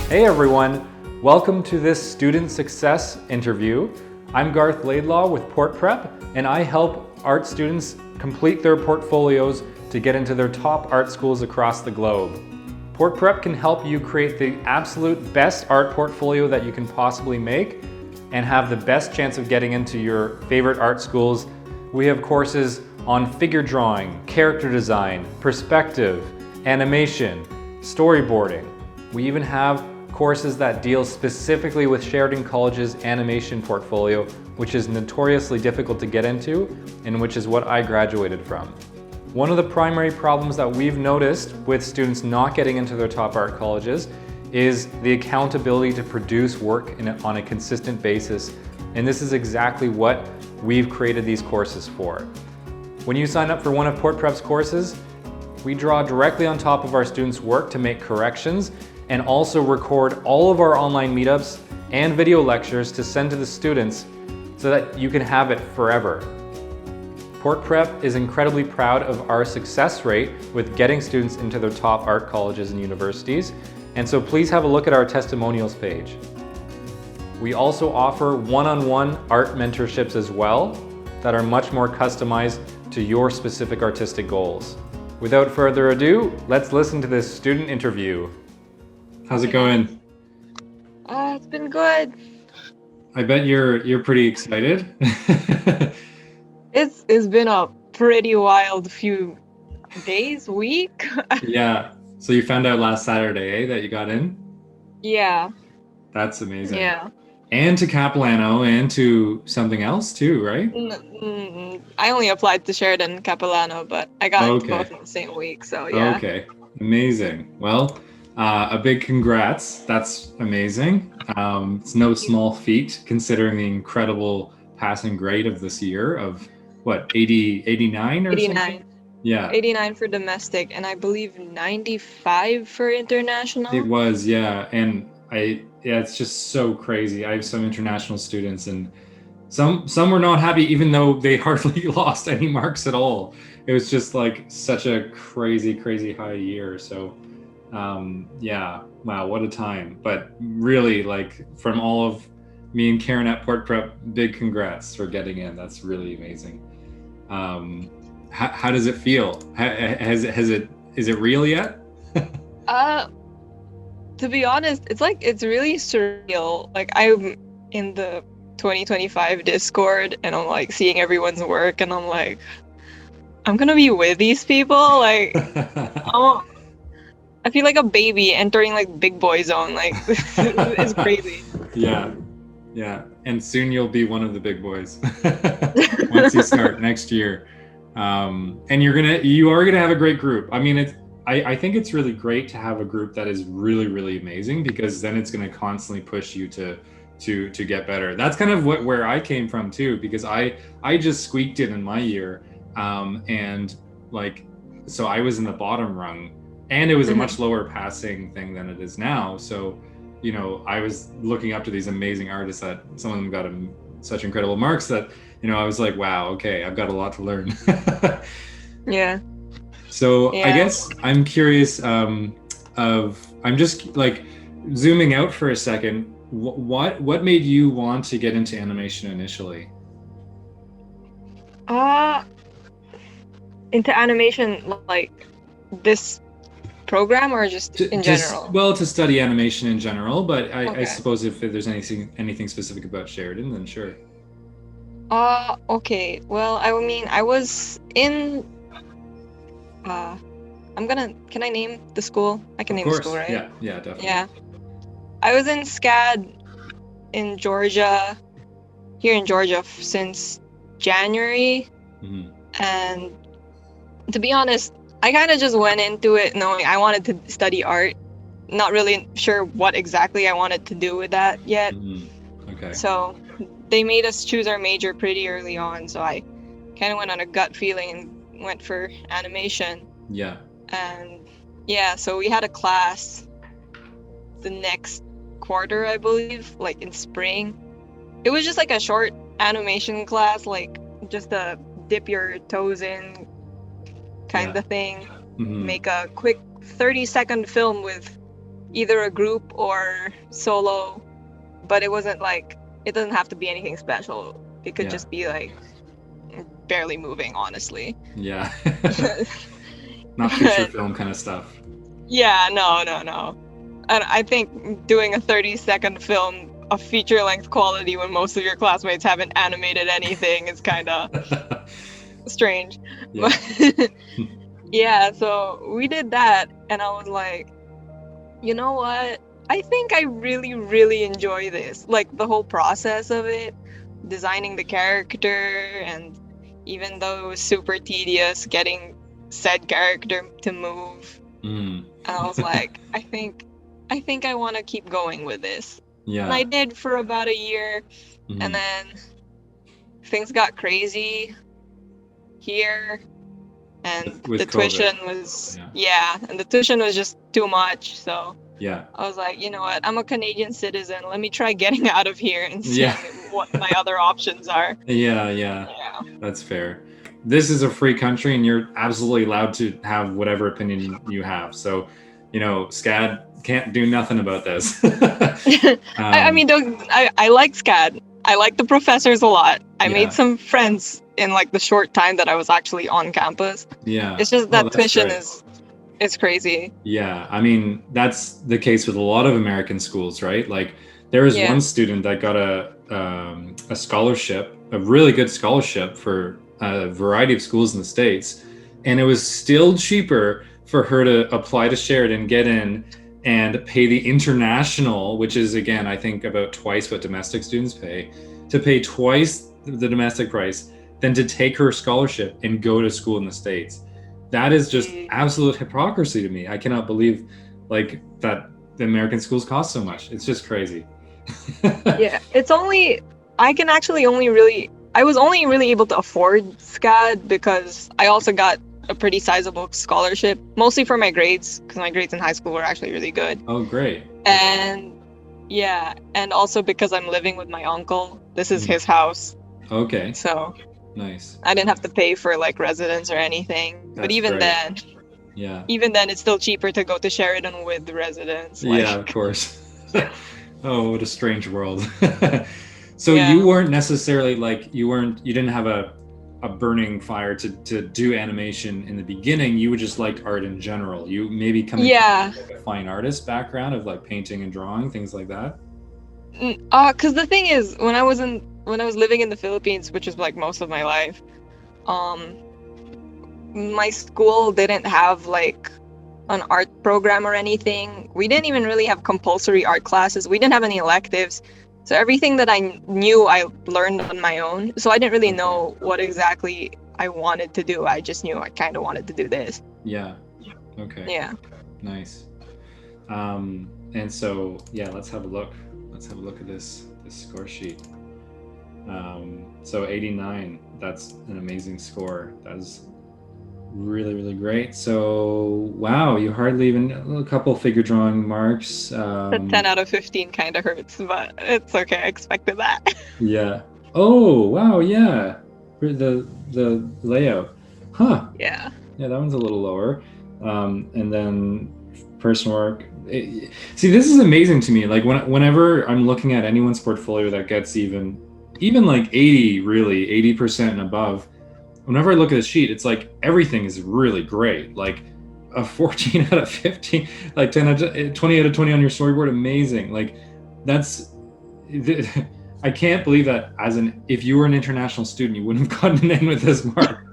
Hey everyone, welcome to this student success interview. I'm Garth Laidlaw with Portprep, and I help art students complete their portfolios to get into their top art schools across the globe. Portprep can help you create the absolute best art portfolio that you can possibly make and have the best chance of getting into your favorite art schools. We have courses on figure drawing, character design, perspective, animation, storyboarding. We even have courses that deal specifically with Sheridan College's animation portfolio, which is notoriously difficult to get into and which is what I graduated from. One of the primary problems that we've noticed with students not getting into their top art colleges is the accountability to produce work on a consistent basis, and this is exactly what we've created these courses for. When you sign up for one of Portprep's courses, we draw directly on top of our students' work to make corrections and also record all of our online meetups and video lectures to send to the students so that you can have it forever. Portprep is incredibly proud of our success rate with getting students into their top art colleges and universities, and so please have a look at our testimonials page. We also offer one-on-one art mentorships as well that are much more customized to your specific artistic goals. Without further ado, let's listen to this student interview. How's it going? It's been good. I bet you're pretty excited. It's been a pretty wild few days, week. Yeah. So you found out last Saturday, that you got in? Yeah. That's amazing. Yeah. And to Capilano and to something else too, right? I only applied to Sheridan Capilano, but I got into Okay. both in the same week, so yeah. Okay. Amazing. Well, a big congrats. That's amazing. It's no small feat considering the incredible passing grade of this year of what, 89 or 89. something? Yeah. 89 for domestic, and I believe 95 for international. It was, yeah. And it's just so crazy. I have some international students and some were not happy even though they hardly lost any marks at all. It was just like such a crazy high year. So yeah, wow, what a time. But really, like, from all of me and Karen at Portprep, big congrats for getting in. That's really amazing. How does it feel? Is it real yet? To be honest, it's really surreal. Like, I'm in the 2025 Discord and I'm like seeing everyone's work and I'm like, I'm gonna be with these people. Like, I feel like a baby entering like big boy zone. Like, this is crazy. Yeah. And soon you'll be one of the big boys once you start next year. And you are gonna have a great group. I mean, I think it's really great to have a group that is really amazing, because then it's gonna constantly push you to get better. That's kind of where I came from too, because I just squeaked it in my year, and like, so I was in the bottom rung, and it was a much lower passing thing than it is now. So, you know, I was looking up to these amazing artists that some of them got such incredible marks that, you know, I was like, wow, okay, I've got a lot to learn. Yeah. So I guess I'm curious I'm just like zooming out for a second. What made you want to get into animation initially? Into animation, like this program, or just in general? Well, to study animation in general, but I Okay. suppose if there's anything specific about Sheridan, then sure. Okay. Well, I mean, I was in can I name the school? I can name the school, right? Yeah, definitely. Yeah. I was in SCAD in Georgia, here in Georgia, since January. And to be honest, I kind of just went into it knowing I wanted to study art, not really sure what exactly I wanted to do with that yet. Okay. So they made us choose our major pretty early on, so I kind of went on a gut feeling and went for animation. Yeah. And yeah, so we had a class the next quarter, I believe, like in spring. It was just like a short animation class, like just a dip your toes in kind of thing. Make a quick 30-second film with either a group or solo, but it wasn't like, it doesn't have to be anything special. It could Yeah. just be like barely moving, honestly. Yeah. Not feature film kind of stuff. Yeah, no. And I think doing a 30-second film of feature-length quality when most of your classmates haven't animated anything is kind of strange. Yeah. But yeah, so we did that, and I was like, you know what? I think I really, really enjoy this. Like the whole process of it, designing the character, and even though it was super tedious getting said character to move, and I was like, I think I want to keep going with this. Yeah. And I did for about a year, and then things got crazy here, and With the COVID. tuition was and the tuition was just too much. So yeah, I was like, you know what? I'm a Canadian citizen. Let me try getting out of here and seeing what my other options are. Yeah. That's fair. This is a free country, and you're absolutely allowed to have whatever opinion you have. So, SCAD can't do nothing about this. I mean, I like SCAD. I like the professors a lot. I made some friends in like the short time that I was actually on campus. Yeah. It's just that tuition is crazy. Yeah, I mean, that's the case with a lot of American schools, right? Like, there was one student that got a scholarship, a really good scholarship for a variety of schools in the States, and it was still cheaper for her to apply to Sheridan, get in, and pay the international, which is, again, I think about twice what domestic students pay, to pay twice the domestic price than to take her scholarship and go to school in the States. That is just absolute hypocrisy to me. I cannot believe like that the American schools cost so much. It's just crazy. Yeah, I was only really able to afford SCAD because I also got a pretty sizable scholarship, mostly for my grades, because my grades in high school were actually really good. Oh, great. And and also because I'm living with my uncle. This is his house. Okay. So nice. I didn't have to pay for like residence or anything. But even then, it's still cheaper to go to Sheridan with the residence. Yeah, of course. Oh, what a strange world. So you weren't necessarily like you didn't have a burning fire to do animation in the beginning. You just liked art in general. You maybe coming from like a fine artist background of like painting and drawing, things like that. Because the thing is, when I was living in the Philippines, which is like most of my life, my school didn't have like an art program or anything. We didn't even really have compulsory art classes. We didn't have any electives. So everything that I knew, I learned on my own. So I didn't really know what exactly I wanted to do. I just knew I kind of wanted to do this. Yeah. Okay. Yeah. Nice. And so, let's have a look. Let's have a look at this score sheet. So 89, that's an amazing score. That is really, really great. So, wow, you hardly even, a couple figure drawing marks. The 10 out of 15 kind of hurts, but it's okay. I expected that. Yeah. Oh, wow, yeah. The layout. Huh. Yeah. Yeah, that one's a little lower. And then personal work. See, this is amazing to me. Like whenever I'm looking at anyone's portfolio that gets even like 80% and above, whenever I look at the sheet, it's like everything is really great. Like a 14 out of 15, like 20 out of 20 on your storyboard, amazing. Like that's, I can't believe that if you were an international student, you wouldn't have gotten in with this mark.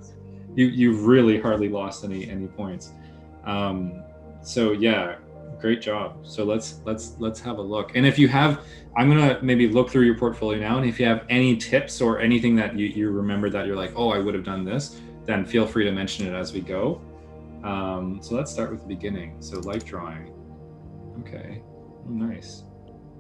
You've really hardly lost any points. So yeah, great job. So let's have a look. And if you have, I'm gonna maybe look through your portfolio now, and if you have any tips or anything that you remember that you're like, oh, I would have done this, then feel free to mention it as we go. So let's start with the beginning. So light drawing. Okay, oh, nice.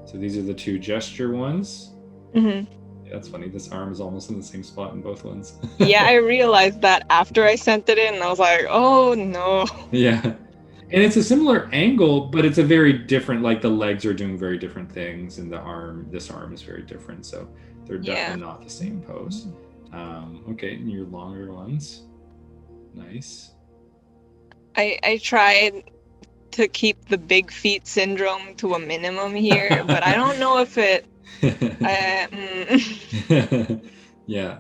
So these are the two gesture ones. Mm-hmm. Yeah, that's funny. This arm is almost in the same spot in both ones. Yeah, I realized that after I sent it in, and I was like, oh no. Yeah. And it's a similar angle, but it's a very different, like the legs are doing very different things, and this arm is very different. So they're definitely not the same pose. Okay, and your longer ones. Nice. I tried to keep the big feet syndrome to a minimum here, but I don't know if it. Yeah,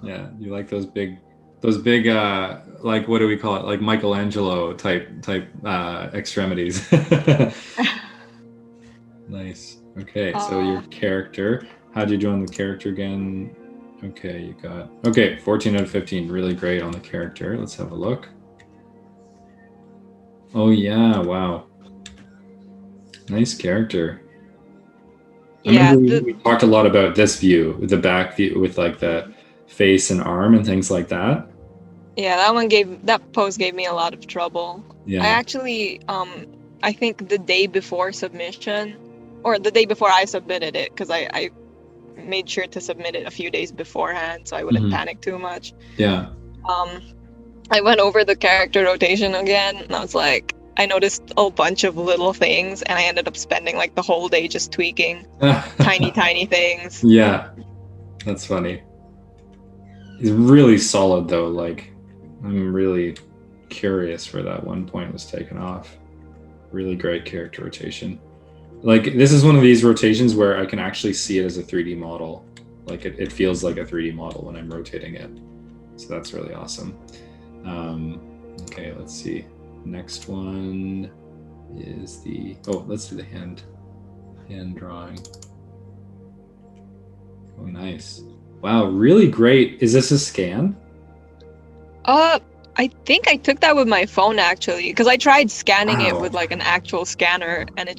you like those big like, what do we call it, like Michelangelo type extremities. Nice. Okay, so your character, how'd you do on the character again? Okay, you got 14 out of 15. Really great on the character. Let's have a look. Oh yeah, wow, nice character. I remember we talked a lot about this view, the back view with like the face and arm and things like that. Yeah, that pose gave me a lot of trouble. Yeah. I actually, I think the day before submission, or the day before I submitted it, because I made sure to submit it a few days beforehand so I wouldn't panic too much. Yeah. I went over the character rotation again, and I was like, I noticed a bunch of little things, and I ended up spending like the whole day just tweaking tiny things. Yeah, that's funny. He's really solid though. Like, I'm really curious where that one point was taken off. Really great character rotation. Like, this is one of these rotations where I can actually see it as a 3D model. Like, it feels like a 3D model when I'm rotating it. So that's really awesome. Okay, let's see. Next one is let's do the hand drawing. Oh, nice. Wow, really great. Is this a scan? I think I took that with my phone actually, because I tried scanning it with like an actual scanner, and it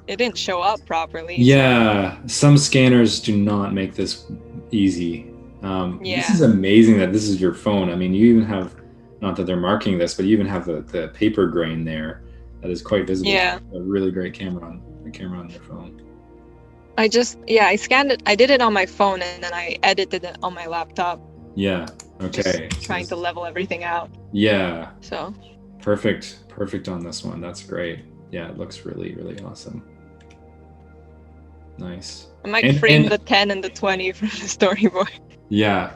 didn't show up properly. Yeah, some scanners do not make this easy. This is Yeah. amazing that this is your phone. I mean, you even have, not that they're marking this, but you even have the paper grain there that is quite visible. Yeah. A really great camera on your phone. I scanned it. I did it on my phone, and then I edited it on my laptop. Yeah. Okay. Just trying to level everything out. Yeah. So. Perfect on this one. That's great. Yeah, it looks really, really awesome. Nice. I might frame the 10 and the 20 from the storyboard. Yeah.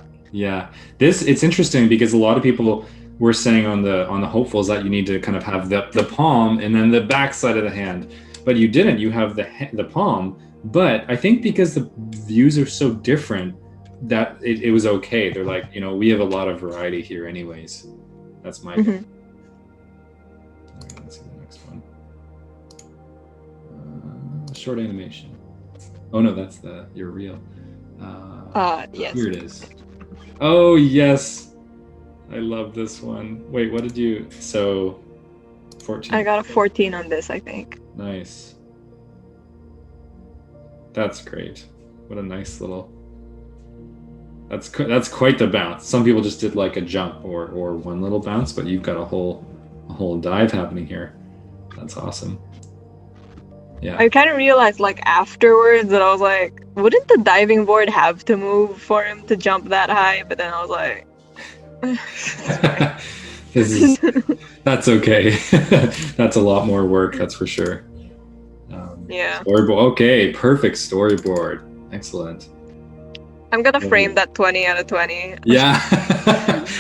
It's interesting because a lot of people were saying on the hopefuls that you need to kind of have the palm and then the back side of the hand, but you didn't. You have the palm. But I think because the views are so different, that it was okay. They're like, we have a lot of variety here anyways. That's my opinion. Okay, let's see the next one. Short animation. Oh no, that's your reel. Yes. Here it is. Oh yes, I love this one. Wait, what did you? So, 14. I got a 14 on this, I think. Nice. That's great. What a nice little. That's quite the bounce. Some people just did like a jump or one little bounce, but you've got a whole dive happening here. That's awesome. Yeah. I kind of realized like afterwards that I was like, wouldn't the diving board have to move for him to jump that high? But then I was like, that's okay. That's a lot more work, that's for sure. Yeah. Storyboard. Okay, perfect storyboard. Excellent. I'm gonna frame that 20 out of 20. Yeah.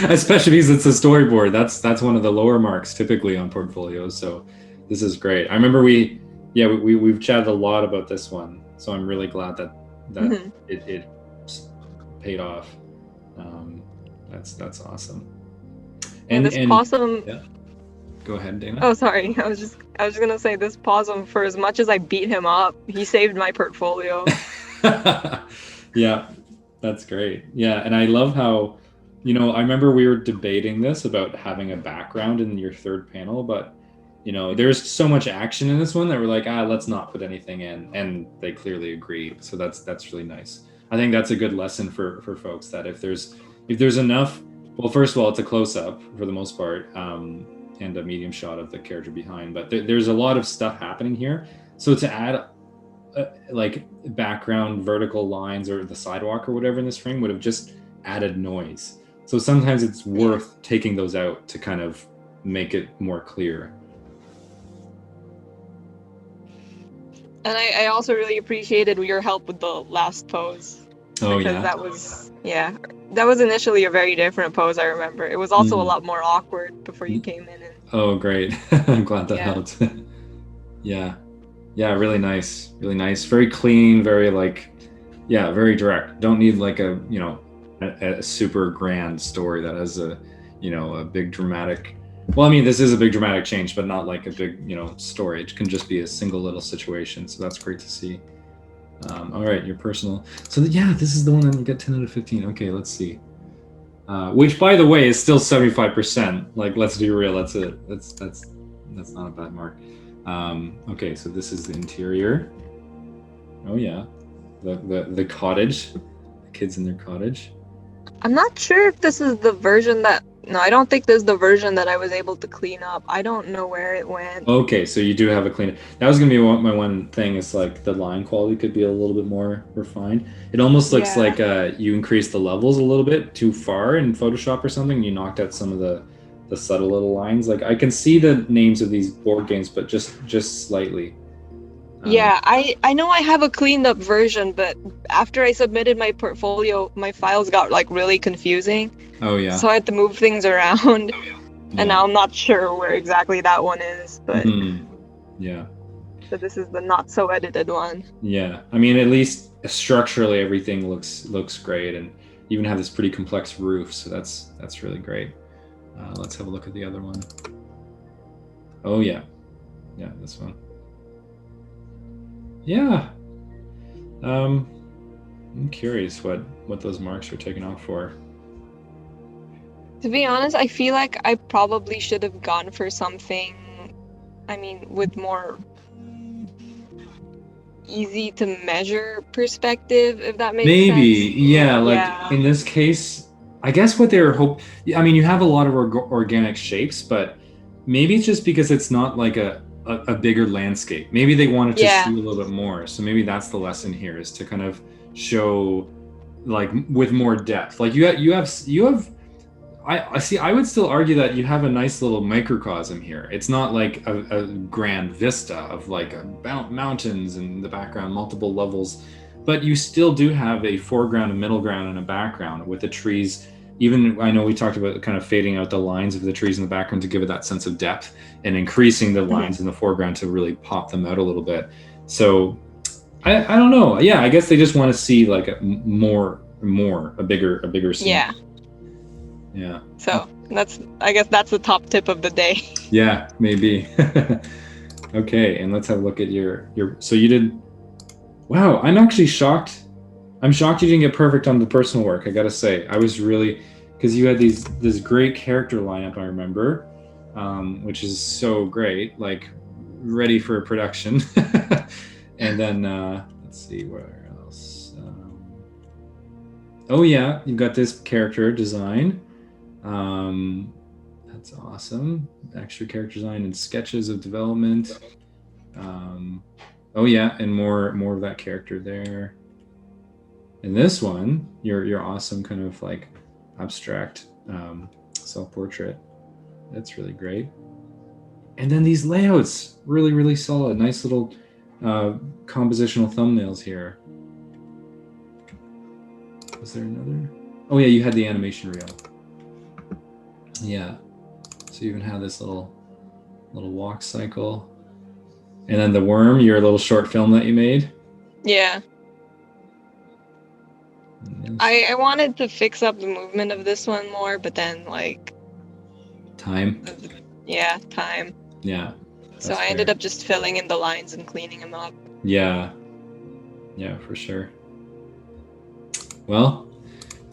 Especially because it's a storyboard. That's one of the lower marks typically on portfolios. So this is great. I remember we've chatted a lot about this one. So I'm really glad that it paid off. That's awesome. And this possum. Yeah. Go ahead, Dana. Oh, sorry. I was just gonna say this possum. For as much as I beat him up, he saved my portfolio. Yeah, that's great. Yeah, and I love how, I remember we were debating this about having a background in your third panel, but there's so much action in this one that we're like, let's not put anything in, and they clearly agree. So that's really nice. I think that's a good lesson for folks, that if there's enough. Well, first of all, it's a close-up for the most part, and a medium shot of the character behind. But there's a lot of stuff happening here. So to add like background vertical lines or the sidewalk or whatever in this frame would have just added noise. So sometimes it's worth taking those out to kind of make it more clear. And I also really appreciated your help with the last pose. Oh, because that was initially a very different pose, I remember. It was also a lot more awkward before you came in. Oh, great. I'm glad that Yeah. helped. Yeah. Yeah, really nice. Really nice. Very clean, very like, yeah, very direct. Don't need like a, a super grand story that has a big dramatic. Well, I mean, this is a big dramatic change, but not like a big, story. It can just be a single little situation. So that's great to see. All right, your personal. So yeah, this is the one that you get 10 out of 15. Okay, let's see. Which, by the way, is still 75%. Like, let's be real. That's not a bad mark. Okay, so this is the interior. Oh yeah, the cottage, the kids in their cottage. I'm not sure if this is the version that. No, I don't think this is the version that I was able to clean up. I don't know where it went. Okay, so you do have a clean. That was gonna be my one thing. Is like the line quality could be a little bit more refined. It almost looks Yeah. like you increased the levels a little bit too far in Photoshop or something. You knocked out some of the subtle little lines. Like I can see the names of these board games, but just slightly. Yeah, I know I have a cleaned up version, but after I submitted my portfolio, my files got like really confusing. Oh yeah, So I had to move things around, and yeah. now I'm not sure where exactly that one is, but Hmm. Yeah. so this is the not so edited one. Yeah, I mean, at least structurally everything looks great, and you even have this pretty complex roof, so that's really great. Let's have a look at the other one. Oh yeah, yeah, this one. Yeah. Um, I'm curious what those marks are taken off for. To be honest, I feel like I probably should have gone for something, I mean, with more easy to measure perspective, if that makes Maybe, sense. yeah. Like Yeah. in this case, I guess what they were hope. I mean, you have a lot of organic shapes, but maybe it's just because it's not like a bigger landscape. Maybe they wanted to show Yeah. a little bit more. So maybe that's the lesson here is to kind of show like with more depth. Like you have. I see. I would still argue that you have a nice little microcosm here. It's not like a grand vista of like mountains in the background, multiple levels, but you still do have a foreground, a middle ground, and a background with the trees. Even I know we talked about kind of fading out the lines of the trees in the background to give it that sense of depth, and increasing the Mhm. lines in the foreground to really pop them out a little bit. So I don't know. Yeah, I guess they just want to see like a bigger scene. Yeah. Yeah. So I guess that's the top tip of the day. Yeah, maybe. Okay, and let's have a look at your. So you did. Wow, I'm actually shocked. I'm shocked you didn't get perfect on the personal work. I gotta say, I was really because you had this great character lineup. I remember, which is so great, like ready for production. And then let's see where else. Oh yeah, you've got this character design. Um, that's awesome. Extra character design and sketches of development. Um, oh yeah, and more of that character there. And this one, your awesome kind of like abstract self-portrait. That's really great. And then these layouts, really solid. Nice little compositional thumbnails here. Was there another? Oh yeah, you had the animation reel. Yeah. So you even have this little walk cycle. And then the worm, your little short film that you made. Yeah. I wanted to fix up the movement of this one more, but then like Time. yeah, time. Yeah. So That's I ended fair. up just filling in the lines and cleaning them up. Yeah. Yeah, for sure. Well,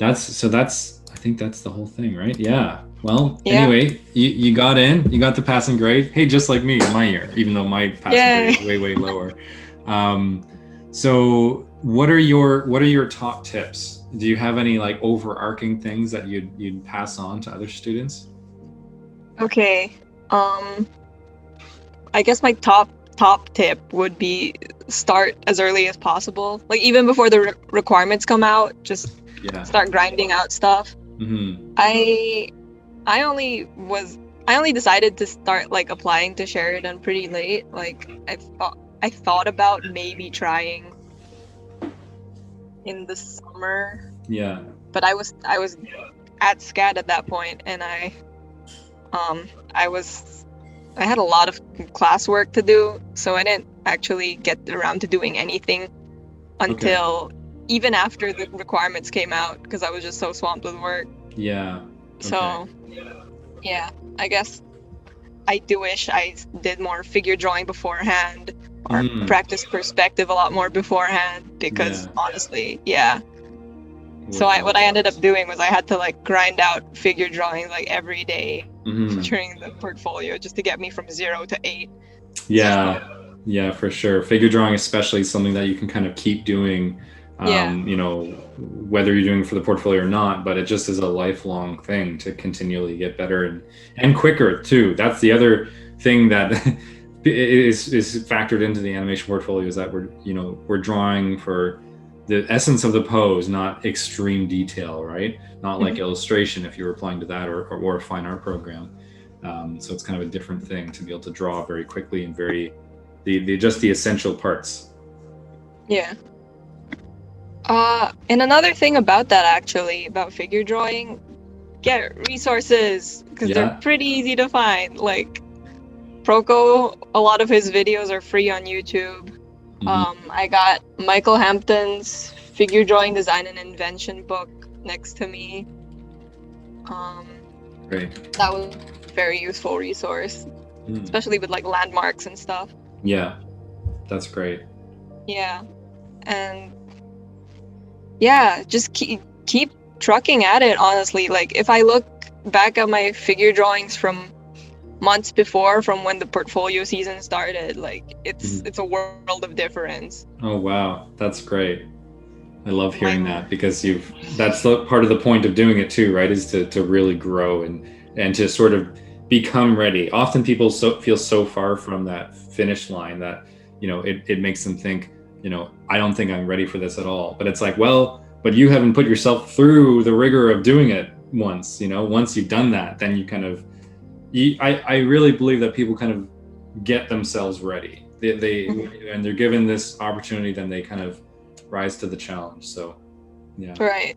I think that's the whole thing, right? Yeah. Well, Yeah. anyway, you got in, you got the passing grade. Hey, just like me in my year, even though my passing grade is Yay. way lower. So what are your top tips? Do you have any like overarching things that you'd pass on to other students? Okay. I guess my top tip would be start as early as possible. Like even before the requirements come out, just Yeah. start grinding out stuff. Mm-hmm. I only decided to start like applying to Sheridan pretty late. Like I thought about maybe trying in the summer, Yeah. but I was at SCAD at that point, and I was I had a lot of classwork to do, so I didn't actually get around to doing anything until even after the requirements came out, because I was just so swamped with work. Yeah. So, yeah, I guess I do wish I did more figure drawing beforehand, or practice perspective a lot more beforehand, because honestly, So what I ended up doing was I had to like grind out figure drawing like every day during the portfolio just to get me from 0 to 8. Yeah, yeah, for sure. Figure drawing especially is something that you can kind of keep doing, you know, whether you're doing it for the portfolio or not, but it just is a lifelong thing to continually get better and quicker too. That's the other thing that is factored into the animation portfolio, is that we're drawing for the essence of the pose, not extreme detail, right? Not like illustration if you're applying to that, or a fine art program. So it's kind of a different thing to be able to draw very quickly and just the essential parts. Yeah. And another thing about that, actually, about figure drawing, get resources, because they're pretty easy to find. Like Proco, a lot of his videos are free on YouTube. I got Michael Hampton's Figure Drawing Design and Invention book next to me. Great. That was a very useful resource, especially with like landmarks and stuff. Yeah, that's great. Yeah, and yeah, just keep trucking at it, honestly. Like if I look back at my figure drawings from months before, from when the portfolio season started, like it's a world of difference. Oh wow, that's great. I love hearing that, because that's part of the point of doing it too, right? Is to really grow and to sort of become ready. Often people feel so far from that finish line that, you know, it makes them think, you know, I don't think I'm ready for this at all. But it's like, well, but you haven't put yourself through the rigor of doing it once. You know, once you've done that, then you kind of I really believe that people kind of get themselves ready. They and they're given this opportunity, then they kind of rise to the challenge. So yeah. Right.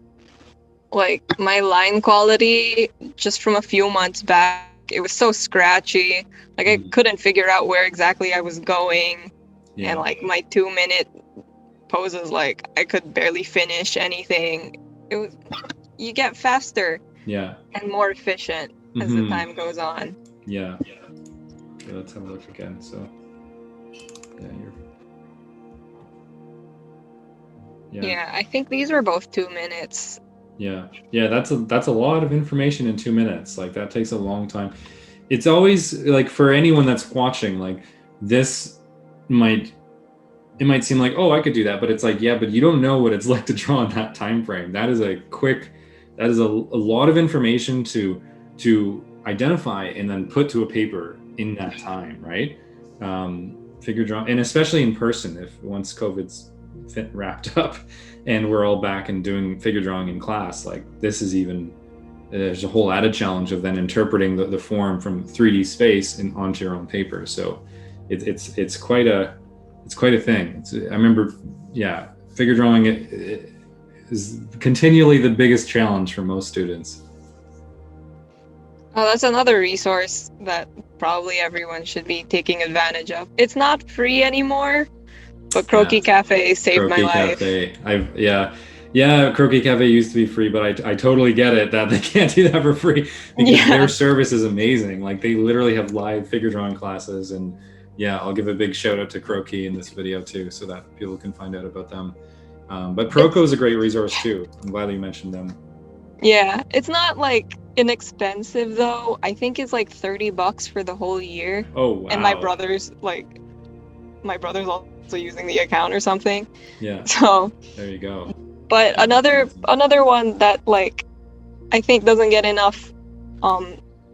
Like my line quality just from a few months back, it was so scratchy. Like I couldn't figure out where exactly I was going. And like my 2-minute poses, like I could barely finish anything. You get faster and more efficient as the time goes on. Yeah. Okay, let's have a look again. So yeah, I think these were both 2 minutes. Yeah, that's a lot of information in 2 minutes. Like that takes a long time. It's always like, for anyone that's watching, like this might seem like, oh, I could do that, but it's like, yeah, but you don't know what it's like to draw in that time frame. That is a lot of information to identify and then put to a paper in that time, right? Figure drawing, and especially in person, once COVID's wrapped up and we're all back and doing figure drawing in class, like this is there's a whole added challenge of then interpreting the form from 3D space and onto your own paper. So it's quite a thing. I remember, figure drawing is continually the biggest challenge for most students. Oh, that's another resource that probably everyone should be taking advantage of. It's not free anymore, but Croquis Cafe saved my life. Croquis Cafe used to be free, but I totally get it that they can't do that for free, because their service is amazing. Like they literally have live figure drawing classes, and I'll give a big shout out to Croquis in this video too, so that people can find out about them. But Proco is a great resource too. I'm glad you mentioned them. Yeah, it's not like inexpensive though. I think it's like $30 for the whole year. Oh wow! And my brother's also using the account or something. Yeah. So there you go. But another one that like I think doesn't get enough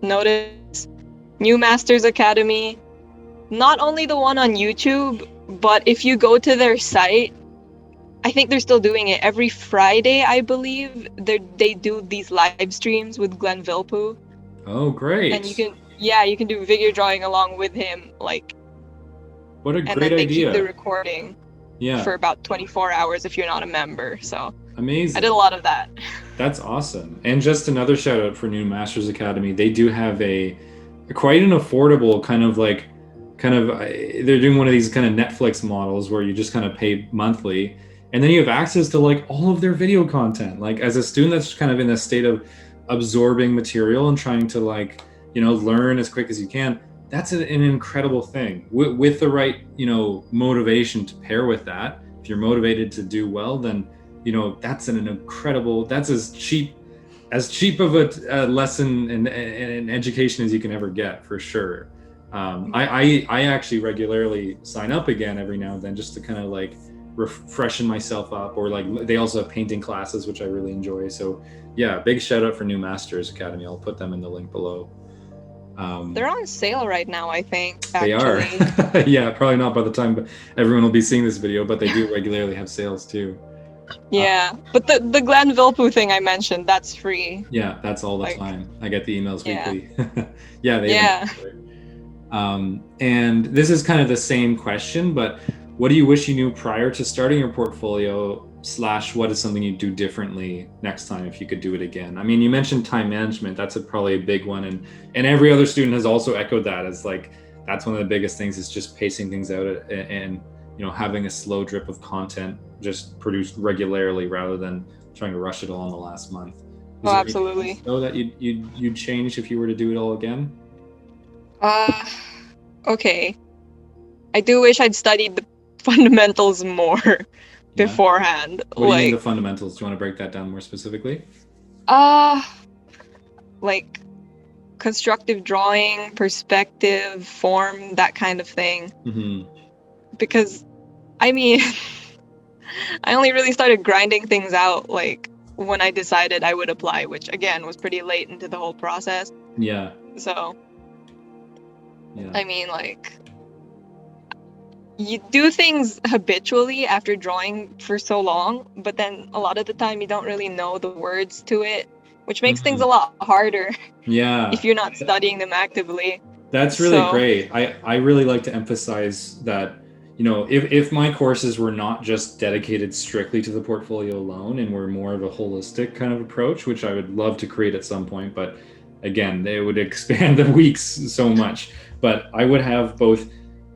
notice, New Masters Academy. Not only the one on YouTube, but if you go to their site, I think they're still doing it every Friday, I believe. They do these live streams with Glenn Vilppu. Oh, great! And you can do figure drawing along with him, like. What a great idea! And then they keep the recording. Yeah. For about 24 hours if you're not a member. So. Amazing. I did a lot of that. That's awesome. And just another shout out for New Masters Academy. They do have a quite an affordable they're doing one of these kind of Netflix models where you just kind of pay monthly, and then you have access to like all of their video content. Like as a student that's kind of in a state of absorbing material and trying to like, learn as quick as you can, that's an incredible thing with the right, motivation to pair with that. If you're motivated to do well, then, that's that's as cheap of a lesson and education as you can ever get, for sure. I actually regularly sign up again every now and then just to kind of like freshen myself up, or like they also have painting classes, which I really enjoy. So yeah, big shout out for New Masters Academy. I'll put them in the link below. They're on sale right now, I think, They are. actually. Yeah, probably not by the time everyone will be seeing this video, but they do regularly have sales too. Yeah, but the Glenn Vilppu thing I mentioned, that's free. Yeah, that's all the Like, time. I get the emails yeah. weekly. Yeah, Yeah. And this is kind of the same question, but what do you wish you knew prior to starting your portfolio / what is something you'd do differently next time if you could do it again? I mean, you mentioned time management. That's probably a big one. And every other student has also echoed that as like, that's one of the biggest things, is just pacing things out and having a slow drip of content just produced regularly rather than trying to rush it all in the last month. Oh, absolutely. So that you'd change if you were to do it all again? Okay. I do wish I'd studied the fundamentals more beforehand. What do you mean the fundamentals? Do you want to break that down more specifically? Like constructive drawing, perspective, form, that kind of thing. Mm-hmm. Because, I mean, I only really started grinding things out like when I decided I would apply, which again was pretty late into the whole process. Yeah. So, yeah. I mean, like, you do things habitually after drawing for so long, but then a lot of the time you don't really know the words to it, which makes things a lot harder. Yeah. If you're not studying them actively. That's really great. I really like to emphasize that, if my courses were not just dedicated strictly to the portfolio alone and were more of a holistic kind of approach, which I would love to create at some point, but again, they would expand the weeks so much. But I would have both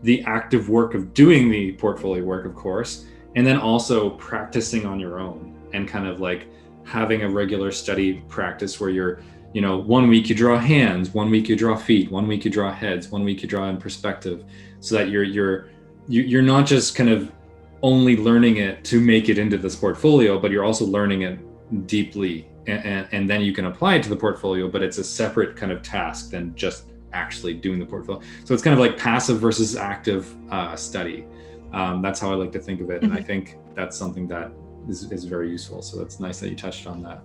the active work of doing the portfolio work, of course, and then also practicing on your own and kind of like having a regular study practice where you're, 1 week you draw hands, 1 week you draw feet, 1 week you draw heads, 1 week you draw in perspective, so that you're not just kind of only learning it to make it into this portfolio, but you're also learning it deeply, and then you can apply it to the portfolio, but it's a separate kind of task than just actually doing the portfolio. So it's kind of like passive versus active study. That's how I like to think of it. And I think that's something that is very useful. So that's nice that you touched on that.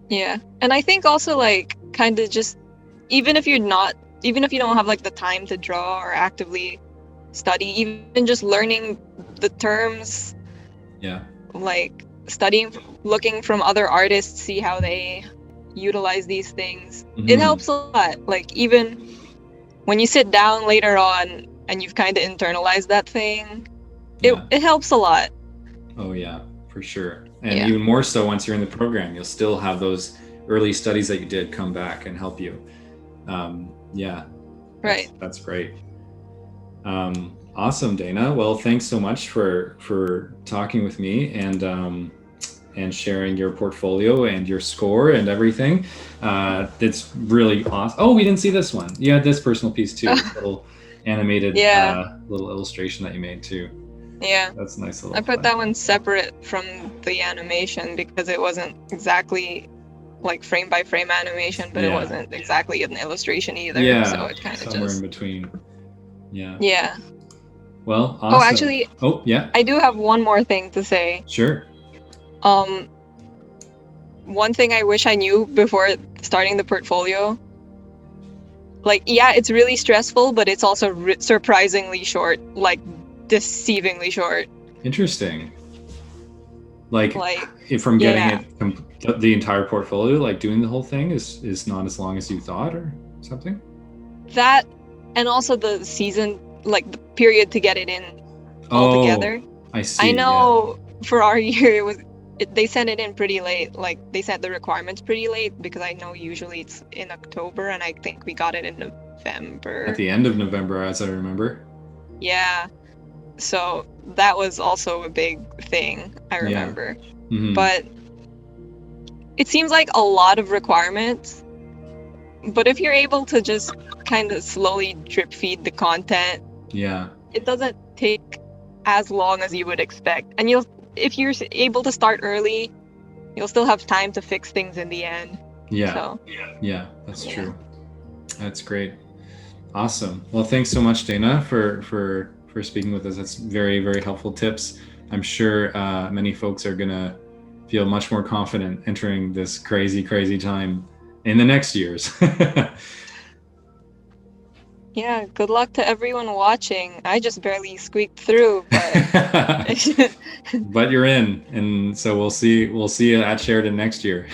Yeah. And I think also like kind of just, even if you don't have like the time to draw or actively study, even just learning the terms, like studying, looking from other artists, see how they utilize these things, it helps a lot. Like even when you sit down later on and you've kind of internalized that thing, it helps a lot. Oh yeah, for sure. And even more so once you're in the program, you'll still have those early studies that you did come back and help you. That's great. Awesome, Dana. Well, thanks so much for talking with me and sharing your portfolio and your score and everything. It's really awesome. Oh, we didn't see this one. You had this personal piece too, this little animated little illustration that you made too. Yeah, that's nice. I put that one separate from the animation because it wasn't exactly like frame by frame animation, but it wasn't exactly an illustration either. Yeah, so it kind of somewhere in between. Yeah. Well, awesome. Oh, actually, I do have one more thing to say. Sure. One thing I wish I knew before starting the portfolio, like, it's really stressful, but it's also surprisingly short, like deceivingly short. Interesting. Like from getting it, the entire portfolio, like doing the whole thing is not as long as you thought or something? That, and also the season, like the period to get it in all together. I see. I know for our year they sent it in pretty late. Like they sent the requirements pretty late because I know usually it's in October, and I think we got it in November. At the end of November, as I remember. Yeah. So that was also a big thing, I remember. Yeah. Mm-hmm. But it seems like a lot of requirements. But if you're able to just kind of slowly drip feed the content, yeah, it doesn't take as long as you would expect. And if you're able to start early, you'll still have time to fix things in the end. Yeah. So, yeah, that's true. That's great. Awesome. Well, thanks so much, Dana, for speaking with us. That's very, very helpful tips. I'm sure many folks are gonna feel much more confident entering this crazy, crazy time in the next years. yeah, good luck to everyone watching. I just barely squeaked through, but but you're in, and so we'll see you at Sheridan next year.